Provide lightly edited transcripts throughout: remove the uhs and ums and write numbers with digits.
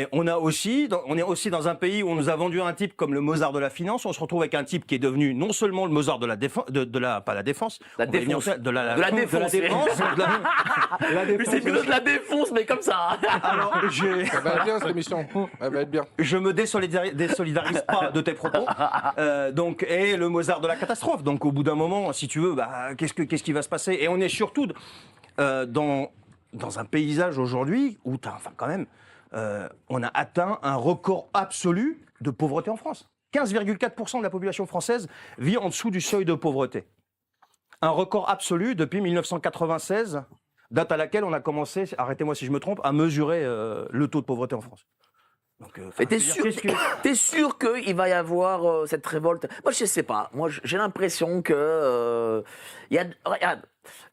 Et on est aussi dans un pays où on nous a vendu un type comme le Mozart de la finance. On se retrouve avec un type qui est devenu non seulement le Mozart de la défense, pas la défense, La défense. de la défense. Mais c'est plutôt de la défonce, mais comme ça. Alors, Elle va être bien cette émission. Elle va être bien. je me désolidarise pas de tes propos. Et le Mozart de la catastrophe. Donc, au bout d'un moment, si tu veux, qu'est-ce qui va se passer? Et on est surtout dans un paysage aujourd'hui où quand même, on a atteint un record absolu de pauvreté en France. 15,4% de la population française vit en dessous du seuil de pauvreté. Un record absolu depuis 1996, date à laquelle on a commencé, arrêtez-moi si je me trompe, à mesurer le taux de pauvreté en France. Donc, mais t'es sûr qu'il va y avoir cette révolte? Moi, je sais pas. Moi, j'ai l'impression que regarde,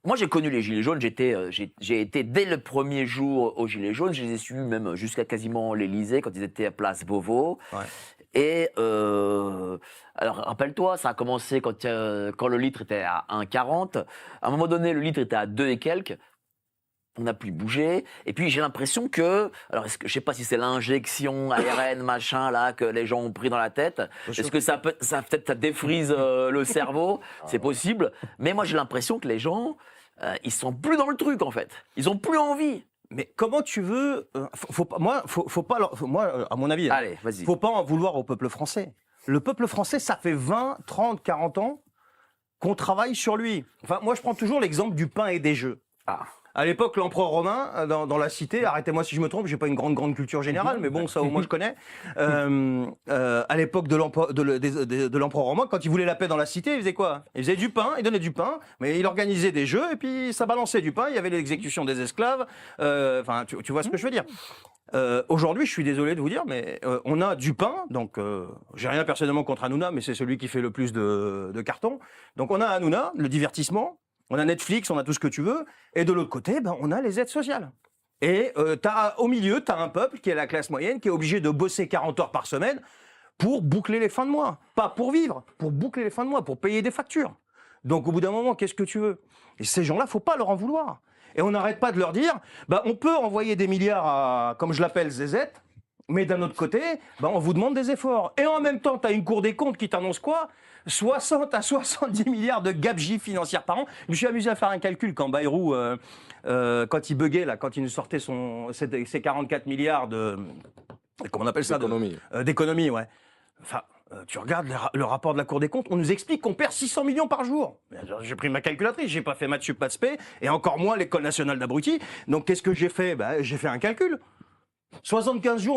moi, j'ai connu les Gilets jaunes. J'ai été dès le premier jour aux Gilets jaunes. Je les ai suivis même jusqu'à quasiment l'Élysée quand ils étaient à Place Beauvau. Ouais. Et alors, rappelle-toi, ça a commencé quand le litre était à 1,40. À un moment donné, le litre était à 2 et quelques. On n'a plus bougé. Et puis, j'ai l'impression que... Alors, je sais pas si c'est l'injection ARN, machin, là, que les gens ont pris dans la tête. Est-ce que peut-être ça défrise le cerveau? C'est possible. Mais moi, j'ai l'impression que les gens, ils sont plus dans le truc, en fait. Ils ont plus envie. Mais comment tu veux... à mon avis, allez, vas-y. Faut pas en vouloir au peuple français. Le peuple français, ça fait 20, 30, 40 ans qu'on travaille sur lui. Enfin, moi, je prends toujours l'exemple du pain et des jeux. À l'époque, l'empereur romain, dans la cité, arrêtez-moi si je me trompe, j'ai pas une grande culture générale, mais bon, ça au moins je connais. À l'époque de l'empereur romain, quand il voulait la paix dans la cité, il faisait quoi? Il faisait du pain, il donnait du pain, mais il organisait des jeux, et puis ça balançait du pain, il y avait l'exécution des esclaves, enfin, tu vois ce que je veux dire. Aujourd'hui, je suis désolé de vous dire, mais on a du pain, donc j'ai rien personnellement contre Hanouna, mais c'est celui qui fait le plus de cartons. Donc on a Hanouna, le divertissement, on a Netflix, on a tout ce que tu veux, et de l'autre côté, on a les aides sociales. Et au milieu, tu as un peuple qui est la classe moyenne, qui est obligé de bosser 40 heures par semaine pour boucler les fins de mois. Pas pour vivre, pour boucler les fins de mois, pour payer des factures. Donc au bout d'un moment, qu'est-ce que tu veux? Et ces gens-là, faut pas leur en vouloir. Et on n'arrête pas de leur dire, on peut envoyer des milliards à, comme je l'appelle, zézette, mais d'un autre côté, on vous demande des efforts. Et en même temps, tu as une Cour des comptes qui t'annonce quoi? 60 à 70 milliards de gabegie financière par an. Je me suis amusé à faire un calcul quand Bayrou, quand il buguait, là, quand il nous sortait ses 44 milliards de... Comment on appelle ça? D'économie, ouais. Enfin, tu regardes le rapport de la Cour des comptes, on nous explique qu'on perd 600 millions par jour. J'ai pris ma calculatrice, j'ai pas fait maths sup, maths spé, et encore moins l'école nationale d'abrutis. Donc qu'est-ce que j'ai fait? J'ai fait un calcul. 75 jours,